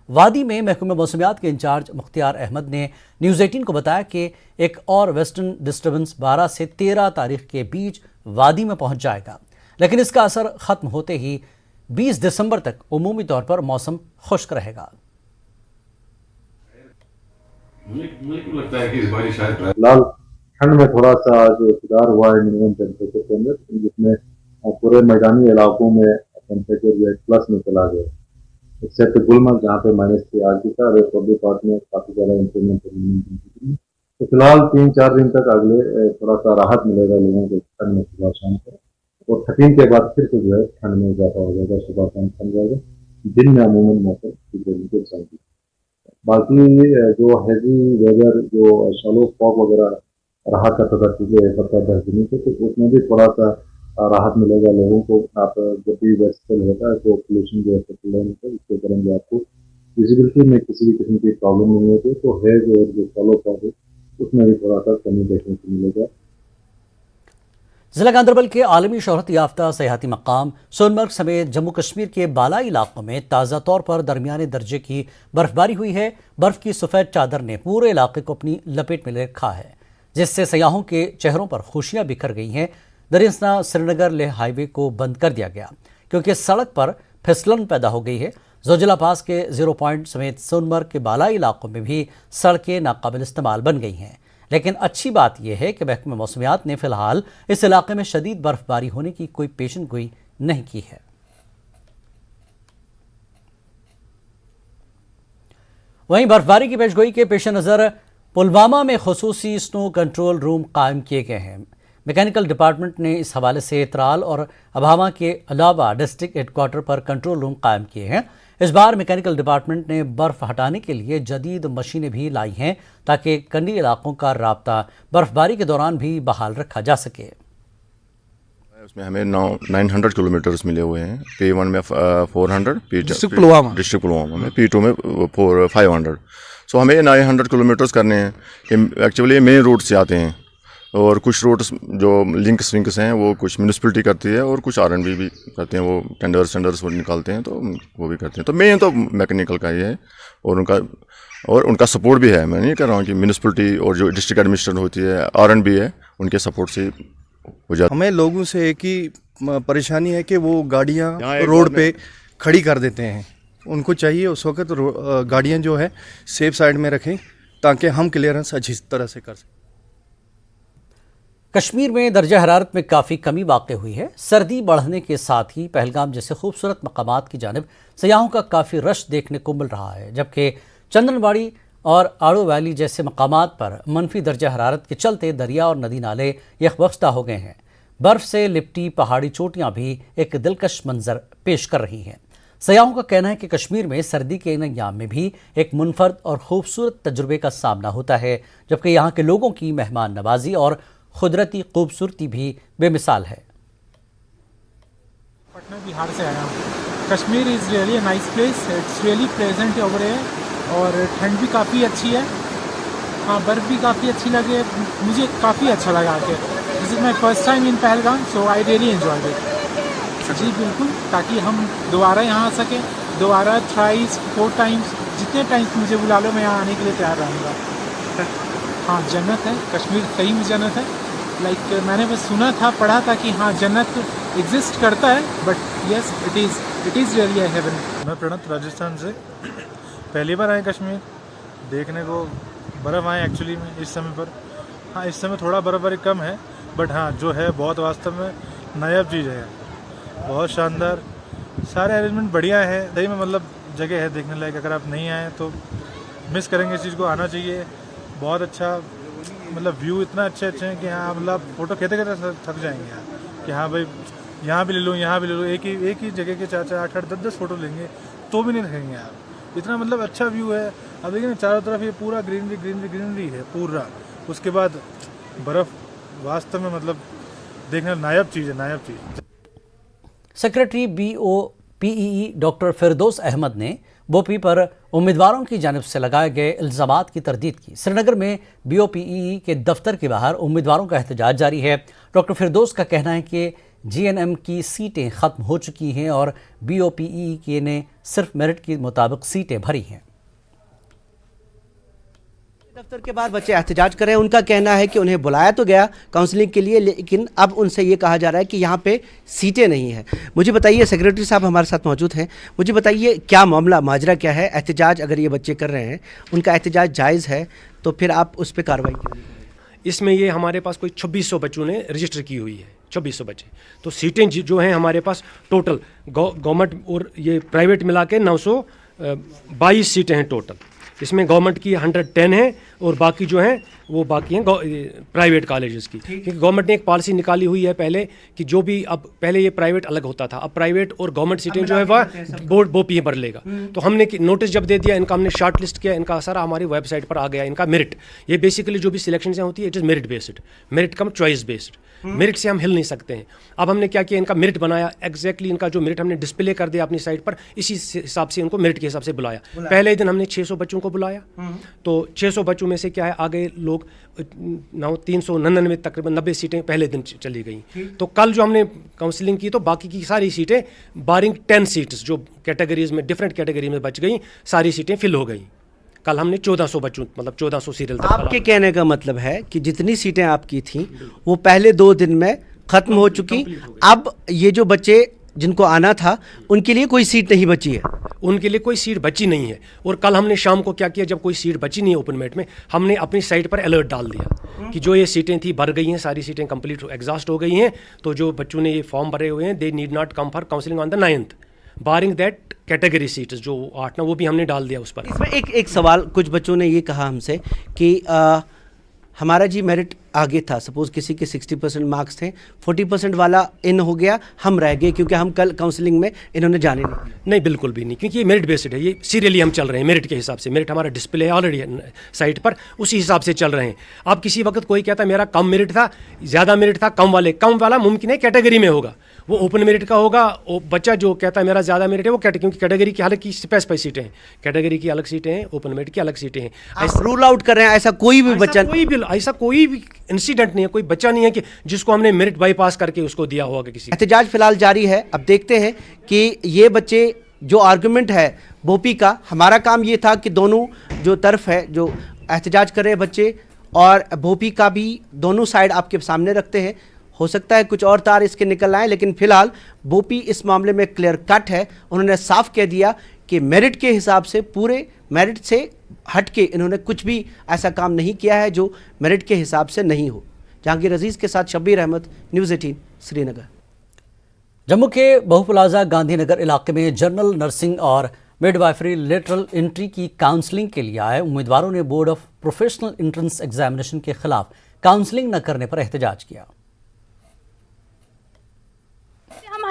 वादी में महकमे मौसमियात के इंचार्ज मुख्तियार अहमद ने न्यूज़ 18 को बताया कि एक और वेस्टर्न डिस्टर्बेंस 12 से 13 तारीख के बीच वादी में पहुंच जाएगा, लेकिन इसका असर खत्म होते ही 20 दिसंबर तक उमूमी तौर पर मौसम खुश्क रहेगा। मुझे लगता है कि इस बार शायद फिलहाल ठंड में थोड़ा सा जो सुधार हुआ है मिनिमम टेम्परेचर के अंदर, जिसमें पूरे मैदानी इलाकों में टेम्परेचर जो है प्लस में चला गया, एक्सेप्ट गुलमर्ग जहाँ पे -3 आज भी था। रिपब्लिक पार्ट में काफी ज्यादा इंप्रूवमेंट है। तो फिलहाल 3-4 दिन तक अगले थोड़ा सा राहत मिलेगा लोगों को ठंड में सुबह शाम को, और 13 के बाद फिर से जो है ठंड में इजाफा हो जाएगा, सुबह शाम ठंड जाएगा, दिन में अमूमन मौसम ठीक। बाकी जो हैवी वेदर, जो शैलो फॉग वगैरह रहा करता था पिछले 10 दिनों से, तो उसमें भी थोड़ा सा राहत मिलेगा लोगों को। आप जब भी वेस्टल होता है तो पोल्यूशन जो है होता है, इसके कारण जो आपको विजिबिलिटी में किसी भी किस्म की प्रॉब्लम नहीं होती, तो हेज और जो शैलो फॉग है उसमें भी थोड़ा सा कमी देखने को मिलेगा। जिला गांधरबल के आलमी शोहरत याफ्ता सयाहती मकाम सोनमर्ग समेत जम्मू कश्मीर के बालाई इलाकों में ताज़ा तौर पर दरमियाने दर्जे की बर्फबारी हुई है। बर्फ की सफ़ेद चादर ने पूरे इलाके को अपनी लपेट में ले रखा है, जिससे सयाहों के चेहरों पर खुशियां बिखर गई हैं। दरियासना श्रीनगर लेह हाईवे को बंद कर दिया गया क्योंकि सड़क पर फिसलन पैदा हो गई है। ज़ोजिला पास के 0 पॉइंट समेत सोनमर्ग के बालाई इलाकों में भी सड़कें नाकाबिल इस्तेमाल बन गई हैं। लेकिन अच्छी बात यह है कि महकमे मौसमियात ने फिलहाल इस इलाके में शदीद बर्फबारी होने की कोई पेशन गोई नहीं की है। वहीं बर्फबारी की पेशगोई के पेश नज़र पुलवामा में खुसूसी स्नो कंट्रोल रूम कायम किए गए हैं। मैकेनिकल डिपार्टमेंट ने इस हवाले से त्राल और अभामा के अलावा डिस्ट्रिक्ट हेडक्वार्टर पर कंट्रोल रूम कायम किए हैं। इस बार मैकेनिकल डिपार्टमेंट ने बर्फ हटाने के लिए जदीद मशीनें भी लाई हैं ताकि कंडी इलाकों का राब्ता बर्फबारी के दौरान भी बहाल रखा जा सके। उसमें हमें 900 किलोमीटर्स मिले हुए हैं। P1 में 400, डिस्ट्रिक्ट पुलवामा में, P2 में 500। सो हमें 900 किलोमीटर्स करने हैं। कि एक्चुअली मेन रोड से आते हैं, और कुछ रोड्स जो लिंक्स हैं वो कुछ म्यूनिसिपलिटी करती है और कुछ R&B भी करते हैं, वो टेंडर्स वो निकालते हैं, तो वो भी करते हैं। तो मेन तो मैकेनिकल का ही है, और उनका सपोर्ट भी है। मैं नहीं कह रहा हूँ कि म्यूनिसिपलिटी और जो डिस्ट्रिक्ट एडमिनिस्ट्रेशन होती है, R&B है, उनके सपोर्ट से हो जाता है। हमें लोगों से एक ही परेशानी है कि वो गाड़ियाँ रोड पे खड़ी कर देते हैं। उनको चाहिए उस वक्त गाड़ियाँ जो है सेफ साइड में रखें, ताकि हम क्लियरेंस अच्छी तरह से कर सकें। कश्मीर में दर्जा हरारत में काफ़ी कमी वाक़ हुई है। सर्दी बढ़ने के साथ ही पहलगाम जैसे खूबसूरत मकामात की जानिब सयाहों का काफ़ी रश देखने को मिल रहा है, जबकि चंदनबाड़ी और आड़ो वैली जैसे मकामात पर मनफी दर्जा हरारत के चलते दरिया और नदी नाले यकबख्ता हो गए हैं। बर्फ से लिपटी पहाड़ी चोटियां भी एक दिलकश मंजर पेश कर रही हैं। सयाहों का कहना है कि कश्मीर में सर्दी के इन अय्याम में भी एक मुनफरद और खूबसूरत तजुर्बे का सामना होता है, जबकि यहाँ के लोगों की मेहमान नवाजी और कुदरती खूबसूरती भी बेमिसाल है। पटना बिहार से आया हूँ। Kashmir is really a nice place, it's really pleasant over है और ठंड भी काफ़ी अच्छी है। हाँ, बर्फ़ भी काफ़ी अच्छी लगे, मुझे काफ़ी अच्छा लगा आके। This is my first time in Pahalgam, so I really enjoyed it. जी बिल्कुल, ताकि हम दोबारा यहाँ आ सकें, दोबारा थ्राइस 4 टाइम्स, जितने टाइम्स मुझे बुला लो मैं यहाँ आने के लिए तैयार रहूँगा। हाँ, जन्नत है, कश्मीर सही में जन्नत है। लाइक मैंने बस सुना था, पढ़ा था कि हाँ जन्नत एग्जिस्ट करता है, but yes it is really a heaven. मैं प्रणत राजस्थान से पहली बार आए कश्मीर देखने को। बर्फ़ आए एक्चुअली में इस समय पर। हाँ, इस समय थोड़ा बर्फबारी कम है, बट हाँ जो है बहुत वास्तव में नायाब चीज़ है। बहुत शानदार, सारे अरेंजमेंट बढ़िया है, सही में मतलब जगह है देखने लायक। अगर आप नहीं आए तो मिस करेंगे इस चीज़ को, आना चाहिए। बहुत अच्छा मतलब व्यू इतना अच्छे हैं कि हाँ मतलब फ़ोटो खेते खेते थक जाएंगे यहाँ कि हाँ भाई यहाँ भी ले लो, यहाँ भी ले लो। एक ही जगह के 4-4, 8-8, 10-10 फ़ोटो लेंगे तो भी नहीं थकेंगे आप। इतना मतलब अच्छा व्यू है। अब देखिए ना, चारों तरफ ये पूरा ग्रीनरी है पूरा। उसके बाद बर्फ़, वास्तव में मतलब देखने नायाब चीज़ है, नायाब चीज़। सेक्रेटरी BOPEE डॉक्टर फिरदौस अहमद ने बोपी पर उम्मीदवारों की जानिब से लगाए गए इल्ज़ामात की तरदीद की। श्रीनगर में BOPEE के दफ्तर के बाहर उम्मीदवारों का एहतजाज जारी है। डॉक्टर फिरदौस का कहना है कि GNM की सीटें ख़त्म हो चुकी हैं और BOPEE के ने सिर्फ मेरिट के मुताबिक सीटें भरी हैं। दफ्तर के बाहर बच्चे एहतजाज कर रहे हैं। उनका कहना है कि उन्हें बुलाया तो गया काउंसलिंग के लिए, लेकिन अब उनसे ये कहा जा रहा है कि यहाँ पे सीटें नहीं हैं। मुझे बताइए, सेक्रेटरी साहब हमारे साथ मौजूद हैं, मुझे बताइए क्या मामला, माजरा क्या है? एहतजाज अगर ये बच्चे कर रहे हैं, उनका एहतजाज जायज़ है, तो फिर आप उस पर कार्रवाई कीजिए। इसमें ये हमारे पास कोई 2600 बच्चों ने रजिस्टर की हुई है, 2600 बच्चे। तो सीटें जो हैं हमारे पास टोटल गवर्नमेंट और ये प्राइवेट मिला के 922 सीटें हैं टोटल। इसमें गवर्नमेंट की 110 है और बाकी जो हैं वो बाकी हैं प्राइवेट कॉलेजेस की। क्योंकि गवर्नमेंट ने एक पॉलिसी निकाली हुई है पहले कि जो भी, अब पहले ये प्राइवेट अलग होता था, अब प्राइवेट और गवर्नमेंट सीटें जो है वह बोर्ड BOPEE पर लेगा। तो हमने नोटिस जब दे दिया इनका, हमने शॉर्ट लिस्ट किया, इनका सारा हमारी वेबसाइट पर आ गया। इनका मेरिट, ये बेसिकली जो भी सिलेक्शन से होती है it is merit based, merit come choice based. Merit से हम हिल नहीं सकते हैं। अब हमने क्या किया, इनका मेरिट बनाया, एग्जैक्टली इनका जो मेरिट हमने डिस्प्ले कर दिया अपनी साइट पर, इसी हिसाब से इनको मेरिट के हिसाब से बुलाया। पहले दिन हमने 600 बच्चों को बुलाया, तो 600 बच्चों में से क्या है, आगे लोग 399 तकरीबन 90 सीटें पहले दिन चली गई। तो कल जो हमने काउंसलिंग की तो बाकी की सारी सीटें बारिंग 10 सीट्स जो कैटेगरीज में, डिफरेंट कैटेगरी में बच गई, सारी सीटें फिल हो गई। कल हमने 1400 बच्चों, मतलब 1400 सीरियल। आपके कहने का मतलब है कि जितनी सीटें आपकी थीं वो पहले 2 दिन में ख़त्म हो चुकी। अब ये जो बच्चे जिनको आना था उनके लिए कोई सीट नहीं बची है, उनके लिए कोई सीट बची नहीं है। और कल हमने शाम को क्या किया, जब कोई सीट बची नहीं है ओपन मेरिट में, हमने अपनी साइट पर अलर्ट डाल दिया कि जो ये सीटें थी भर गई हैं, सारी सीटें कंप्लीट एग्जॉस्ट हो गई हैं। तो जो बच्चों ने ये फॉर्म भरे हुए हैं, they need not come for counselling on the 9th, barring that category seats जो 8 ना, वो भी हमने डाल दिया उस पर। इसमें एक सवाल, कुछ बच्चों ने ये कहा हमसे कि हमारा जी मेरिट आगे था, सपोज किसी के 60% मार्क्स थे, 40% वाला इन हो गया, हम रह गए क्योंकि हम कल काउंसलिंग में इन्होंने जाने नहीं, बिल्कुल भी नहीं, क्योंकि ये मेरिट बेस्ड है, ये सीरियली हम चल रहे हैं मेरिट के हिसाब से। मेरिट हमारा डिस्प्ले है ऑलरेडी साइट पर, उसी हिसाब से चल रहे हैं। अब किसी वक्त कोई कहता है मेरा कम मेरिट था, ज़्यादा मेरिट था, कम वाला मुमकिन है कैटेगरी में होगा, वो ओपन मेरिट का होगा। वो बच्चा जो कहता है मेरा ज़्यादा मेरिट है, वो क्योंकि कैटेगरी की अलग की स्पेसिफाई सीटें हैं, कैटेगरी की अलग सीटें हैं, ओपन मेरिट की अलग सीटें हैं। ऐसा रूल आउट कर रहे हैं, ऐसा कोई भी बच्चा, ऐसा कोई भी इंसिडेंट नहीं है, कोई बच्चा नहीं है कि जिसको हमने मेरिट बाईपास करके उसको दिया होगा किसी। एहतजाज फिलहाल जारी है। अब देखते हैं कि ये बच्चे, जो आर्गुमेंट है BOPEE का, हमारा काम ये था कि दोनों जो तरफ है, जो एहतजाज कर रहे हैं बच्चे और BOPEE का भी, दोनों साइड आपके सामने रखते हैं। हो सकता है कुछ और तार इसके निकल आए, लेकिन फिलहाल BOPEE इस मामले में क्लियर कट है। उन्होंने साफ कह दिया कि मेरिट के हिसाब से, पूरे मेरिट से हट के इन्होंने कुछ भी ऐसा काम नहीं किया है जो मेरिट के हिसाब से नहीं हो। जहांगीर अजीज़ के साथ शब्बीर अहमद, न्यूज़ 18 श्रीनगर। जम्मू के बहुप्लाजा गांधीनगर इलाके में जनरल नर्सिंग और मिडवाइफरी लेटरल एंट्री की काउंसलिंग के लिए आए उम्मीदवारों ने board of professional entrance examination के खिलाफ काउंसलिंग न करने पर एहतजाज किया।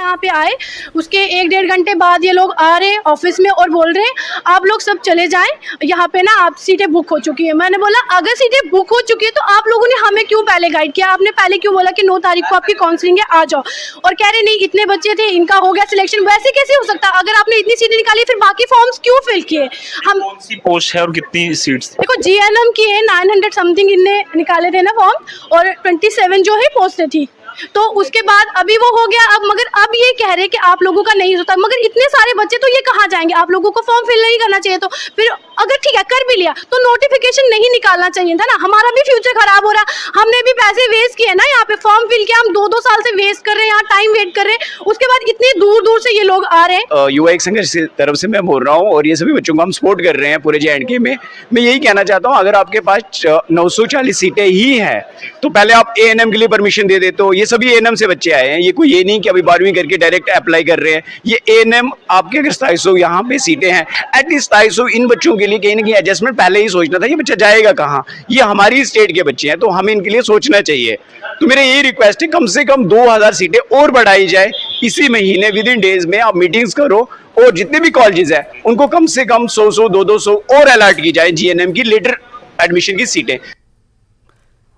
यहाँ पे आए, उसके 1-1.5 घंटे बाद ये लोग आ रहे हैं ऑफिस में और बोल रहे हैं आप लोग सब चले जाएं, यहाँ पे ना आप सीटें बुक हो चुकी है। मैंने बोला अगर सीटें बुक हो चुकी है तो आप लोगों ने हमें क्यों पहले गाइड किया, आपने पहले क्यों बोला कि 9 तारीख को आपकी काउंसलिंग है, आ जाओ। और कह रहे नहीं इतने बच्चे थे, इनका हो गया सिलेक्शन। वैसे कैसे हो सकता, अगर आपने इतनी सीटें निकाली फिर बाकी फॉर्म्स क्यों फिल किए? हम कौन सी पोस्ट है और कितनी सीट्स? देखो GNM की है 900 समथिंग इनने निकाले थे ना फॉर्म, और 27 जो है पोस्टें थी। तो उसके बाद अभी वो हो गया, अब मगर अब ये कह रहे हैं कि आप लोगों का नहीं होता, मगर इतने सारे बच्चे तो ये कहाँ जाएंगे? आप लोगों को फॉर्म फिल नहीं करना चाहिए। तो फिर अगर ठीक है कर भी लिया तो नोटिफिकेशन नहीं निकालना चाहिए था ना, हमारा भी फ्यूचर खराब हो रहा, हमने भी पैसे वेस्ट किए ना, यहाँ पे फॉर्म फिल किया, हम 2-2 साल से वेस्ट कर रहे हैं, यहाँ टाइम वेट कर रहे हैं, उसके बाद इतनी दूर दूर से ये लोग आ रहे हैं। युवा एक संघर्ष की तरफ से मैं बोल रहा हूँ और ये सभी बच्चों को हम सपोर्ट कर रहे हैं पूरे JNK में। मैं यही कहना चाहता हूँ अगर आपके पास 940 सीटें ही हैं तो पहले आप ANM के लिए परमिशन दे देते हो। ये सभी ANM से बच्चे आए हैं, ये कोई ये नहीं कि अभी 12वीं करके डायरेक्ट अप्लाई कर रहे हैं। ये ANM आपके अगर 2700 यहाँ पे सीटें हैं, एटलीस्ट 2700 इन बच्चों के लिए कहीं ना कहीं एडजस्टमेंट पहले ही सोचना था, ये बच्चा जाएगा कहाँ, ये हमारी स्टेट के बच्चे हैं तो हमें इनके लिए सोचना चाहिए। तो मेरा यही रिक्वेस्ट है कम से कम 2000 सीटें और बढ़ाई जाए इसी महीने, विद इन डेज में आप मीटिंग्स करो और जितने भी कॉलेजेस हैं उनको कम से कम 100-100, 200 और अलर्ट की जाए GNM की लेटर एडमिशन की सीटें।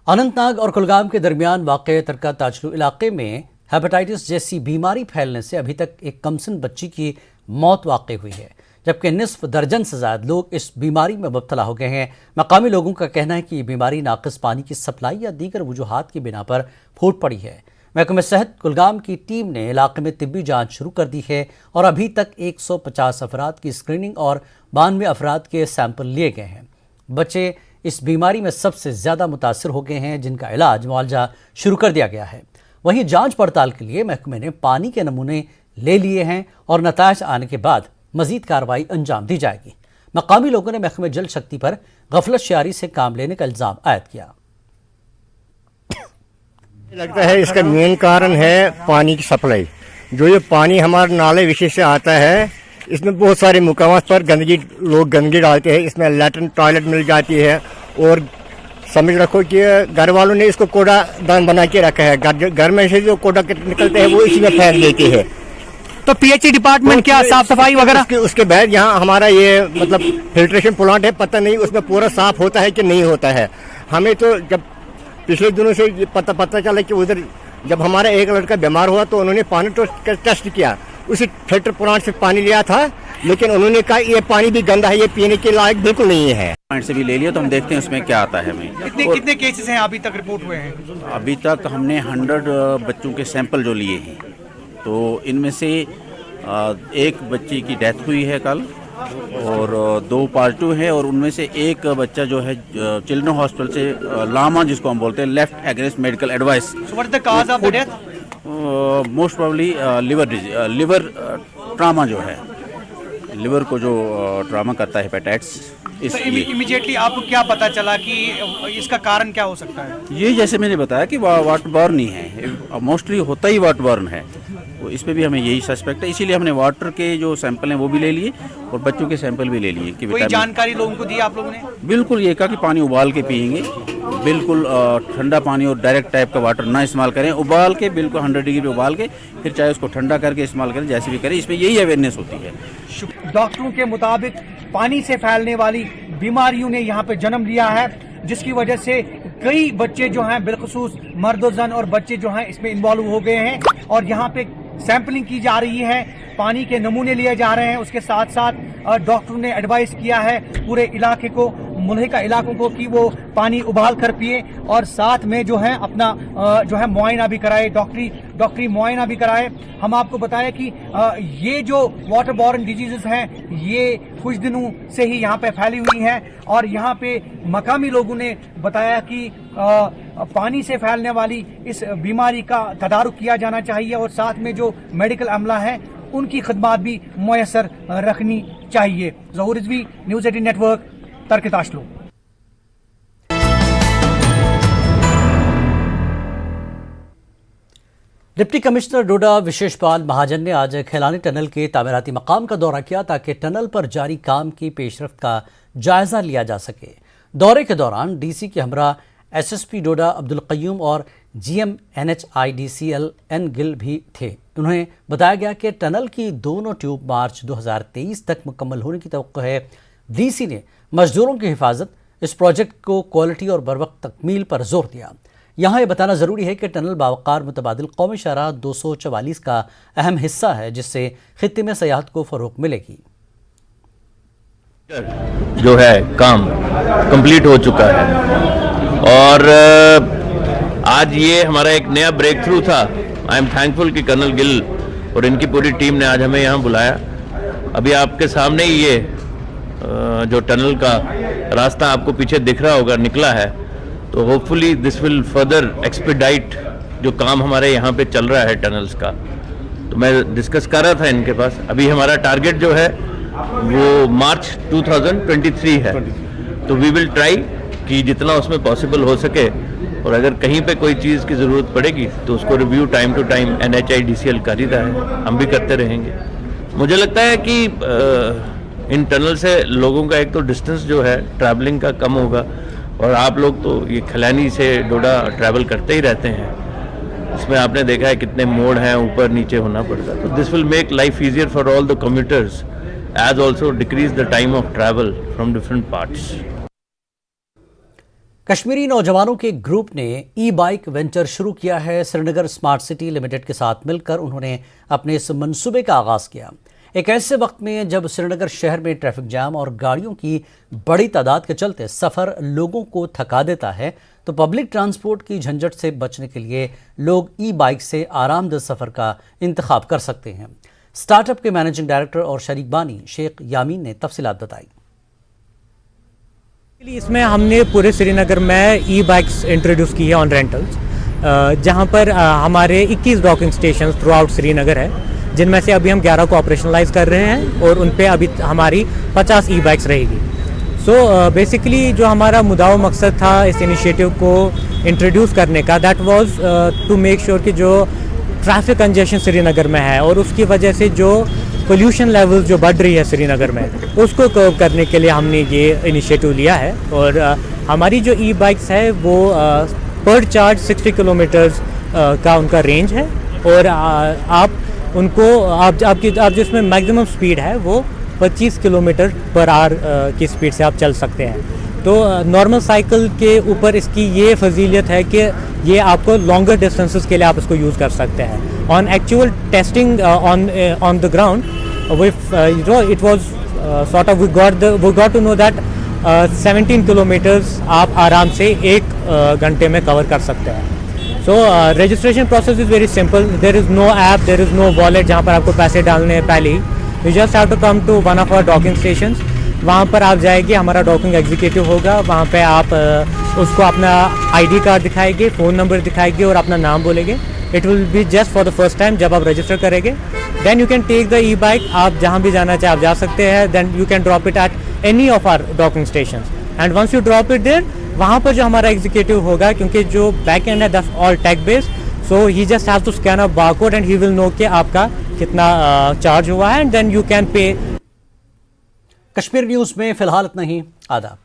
अनंतनाग और कुलगाम के दरमियान वाक़े तरका ताजलू इलाके में हेपेटाइटिस जैसी बीमारी फैलने से अभी तक एक कमसिन बच्ची की मौत वाक़ हुई है, जबकि निस्फ दर्जन से ज़्यादा लोग इस बीमारी में मुब्तला हो गए हैं। मकामी लोगों का कहना है कि ये बीमारी नाक़िस पानी की सप्लाई या दीगर वजूहात की बिना पर फूट पड़ी है। महकमे सेहत कुलगाम की टीम ने इलाके में तिब्बी जाँच शुरू कर दी है और अभी तक 150 अफराद की स्क्रीनिंग और 92 अफराद के सैंपल लिए गए हैं। बच्चे इस बीमारी में सबसे ज़्यादा मुतासर हो गए हैं, जिनका इलाज मुआवजा शुरू कर दिया गया है। वहीं जांच पड़ताल के लिए महकमे ने पानी के नमूने ले लिए हैं और नतायज आने के बाद मजीद कार्रवाई अंजाम दी जाएगी। मकामी लोगों ने महकमे जल शक्ति पर गफलत शारी से काम लेने का इल्ज़ाम आयद किया। लगता है इसका मेन कारण है पानी की सप्लाई। जो ये पानी हमारे नाले विशेष से आता है, इसमें बहुत सारे मुकामात पर लोग गंदगी डालते हैं, इसमें लैट्रिन टॉयलेट मिल जाती है और समझ रखो कि घर वालों ने इसको कूड़ादान बना के रखा है। घर में से जो कूड़ा निकलते हैं वो इसी में फेंक देती है। तो PHE डिपार्टमेंट क्या साफ सफाई वगैरह? उसके बाद यहाँ हमारा ये मतलब फिल्ट्रेशन प्लांट है, पता नहीं उसमें पूरा साफ होता है कि नहीं होता है। हमें तो जब पिछले दिनों से ये पता चला कि उधर जब हमारा एक लड़का बीमार हुआ तो उन्होंने पानी टेस्ट किया, उसी फिल्टर प्लांट से पानी लिया था, लेकिन उन्होंने कहा ये पानी भी गंदा है, ये पीने के लायक बिल्कुल नहीं है। पॉइंट से भी ले लिया तो हम देखते हैं उसमें क्या आता है हमें। कितने केसेस हैं अभी तक रिपोर्ट हुए हैं? अभी तक हमने 100 बच्चों के सैंपल जो लिए हैं, तो इनमें से एक बच्ची की डेथ हुई है कल और 2 पॉजिटिव है और उनमें से एक बच्चा जो है चिल्ड्रन हॉस्पिटल से लामा जिसको हम बोलते हैं left against medical advice. What is the cause of the death? Most probably liver trauma जो है, लिवर को जो ट्रामा करता है हेपेटाइटिस। इमीडिएटली आपको क्या पता चला कि इसका कारण क्या हो सकता है? ये जैसे मैंने बताया कि वाटर बॉर्न ही है, मोस्टली होता ही वाटर बॉर्न है, तो इसमें भी हमें यही सस्पेक्ट है, इसीलिए हमने वाटर के जो सैंपल हैं वो भी ले लिए और बच्चों के सैंपल भी ले लिए। कि कोई जानकारी लोगों को दी आप लोगों ने? बिल्कुल ये कहा कि पानी उबाल के पियेंगे, बिल्कुल ठंडा पानी और डायरेक्ट टाइप का वाटर ना इस्तेमाल करें, उबाल के बिल्कुल 100 डिग्री पे उबाल के फिर चाहे उसको ठंडा करके इस्तेमाल करें, जैसे भी करें। इसमें यही अवेयरनेस होती है। डॉक्टरों के मुताबिक पानी से फैलने वाली बीमारियों ने यहाँ पे जन्म लिया है, जिसकी वजह से कई बच्चे जो हैं बिलखुसूस मर्द जन और बच्चे जो हैं इसमें इन्वॉल्व हो गए हैं और यहाँ पे सैंपलिंग की जा रही है, पानी के नमूने लिए जा रहे हैं। उसके साथ साथ डॉक्टरों ने एडवाइस किया है पूरे इलाके को, मुल्हिका इलाकों को, कि वो पानी उबाल कर पिए और साथ में जो है अपना जो है मुआयना भी कराए, डॉक्टरी मुआयना भी कराए। हम आपको बताएं कि ये जो वाटर बॉर्न डिजीजेस हैं ये कुछ दिनों से ही यहाँ पे फैली हुई हैं और यहाँ पे मकामी लोगों ने बताया कि पानी से फैलने वाली इस बीमारी का तदारुक किया जाना चाहिए और साथ में जो मेडिकल अमला है उनकी खिदमत भी मुयसर रखनी चाहिए। ज़हूर रिजवी, न्यूज़ 18 नेटवर्क, तर्क ताशलू। डिप्टी कमिश्नर डोडा विशेषपाल महाजन ने आज खैलानी टनल के तामीराती मकाम का दौरा किया ताकि टनल पर जारी काम की पेशरफ्त का जायजा लिया जा सके। दौरे के दौरान DC के हमरा SSP डोडा अब्दुल क़य्यूम और GM NHIDCL N गिल भी थे। उन्हें बताया गया कि टनल की दोनों ट्यूब मार्च 2023 तक मुकम्मल होने की तवक्को है। DC ने मजदूरों की हिफाजत, इस प्रोजेक्ट को क्वालिटी और बरवक्त तकमील पर जोर दिया। यहाँ ये बताना ज़रूरी है कि टनल बावकार मुतबादिल कौमी शाहराह 244 का अहम हिस्सा है, जिससे खित्ते में सयाहत को फ़रोग़ मिलेगी। जो है काम कंप्लीट हो चुका है और आज ये हमारा एक नया ब्रेक थ्रू था। आई एम थैंकफुल कि कर्नल गिल और इनकी पूरी टीम ने आज हमें यहाँ बुलाया। अभी आपके सामने ही ये जो टनल का रास्ता आपको पीछे दिख रहा होगा निकला है, तो hopefully this will further expedite जो काम हमारे यहाँ पे चल रहा है टनल्स का। तो मैं डिस्कस कर रहा था इनके पास, अभी हमारा टारगेट जो है वो मार्च 2023 है, तो वी विल ट्राई कि जितना उसमें पॉसिबल हो सके, और अगर कहीं पे कोई चीज़ की ज़रूरत पड़ेगी तो उसको review time to time NHIDCL कर ही रहा है, हम भी करते रहेंगे। मुझे लगता है कि इन टनल से लोगों का एक तो डिस्टेंस जो है ट्रैवलिंग का कम होगा, और आप लोग तो ये खिलानी से डोडा ट्रैवल करते ही रहते हैं, इसमें आपने देखा है कितने मोड़ हैं, ऊपर नीचे होना पड़ता है। तो this will make life easier for all the commuters as also decrease the time of travel from different parts. Kashmiri नौजवानों के ग्रुप ने ई-बाइक वेंचर शुरू किया है। श्रीनगर स्मार्ट सिटी लिमिटेड के साथ मिलकर उन्होंने अपने इस मंसूबे का आगाज़ किया। एक ऐसे वक्त में जब श्रीनगर शहर में ट्रैफिक जाम और गाड़ियों की बड़ी तादाद के चलते सफ़र लोगों को थका देता है, तो पब्लिक ट्रांसपोर्ट की झंझट से बचने के लिए लोग ई-बाइक से आरामदेह सफ़र का इंतखाब कर सकते हैं। स्टार्टअप के मैनेजिंग डायरेक्टर और शरीक बानी शेख यामीन ने तफसीलात बताई। इसमें हमने पूरे श्रीनगर में ई बाइक्स इंट्रोड्यूस की है ऑन रेंटल्स, जहां पर हमारे 21 docking station through out Srinagar है, जिनमें से अभी हम 11 को ऑपरेशनलाइज कर रहे हैं और उन पे अभी हमारी 50 ई बाइक्स रहेगी। सो बेसिकली जो हमारा मुद्दा मकसद था इस इनिशिएटिव को इंट्रोड्यूस करने का, that was to make sure कि जो ट्रैफिक कंजेशन श्रीनगर में है और उसकी वजह से जो पोल्यूशन लेवल जो बढ़ रही है श्रीनगर में, उसको कर्व करने के लिए हमने ये इनिशिएटिव लिया है। और हमारी जो ई बाइक्स है वो पर चार्ज 60 किलोमीटर्स का उनका रेंज है, और आप जो इसमें मैक्सिमम स्पीड है वो 25 किलोमीटर पर आवर की स्पीड से आप चल सकते हैं। तो नॉर्मल साइकिल के ऊपर इसकी ये फजीलियत है कि ये आपको लॉन्गर डिस्टेंसेस के लिए आप इसको यूज़ कर सकते हैं। On actual testing on the ground it was sort of we got to know that 17 kilometres आप आराम से 1 घंटे में कवर कर सकते हैं। So registration process is very simple, there is no app, there is no wallet जहाँ पर आपको पैसे डालने हैं पहले ही। You just have to come to one of our docking stations, वहाँ पर आप जाएंगे, हमारा डॉकिंग एग्जीक्यूटिव होगा, वहाँ पे आप उसको अपना ID कार्ड दिखाएंगे, फ़ोन नंबर दिखाएंगे और अपना नाम बोलेंगे। It will be just for the first time जब आप रजिस्टर करेंगे। Then you can take the e bike, आप जहाँ भी जाना चाहे आप जा सकते हैं। Then you can drop it at any of our docking station, and once you drop it there, वहाँ पर जो हमारा एग्जीक्यूटिव होगा, क्योंकि जो बैक एंड है that's all tech based, so he just have to scan a barcode and he will know कि आपका कितना चार्ज हुआ है, and then you can pay. Kashmir news में फ़िलहाल इतना ही। आदाब।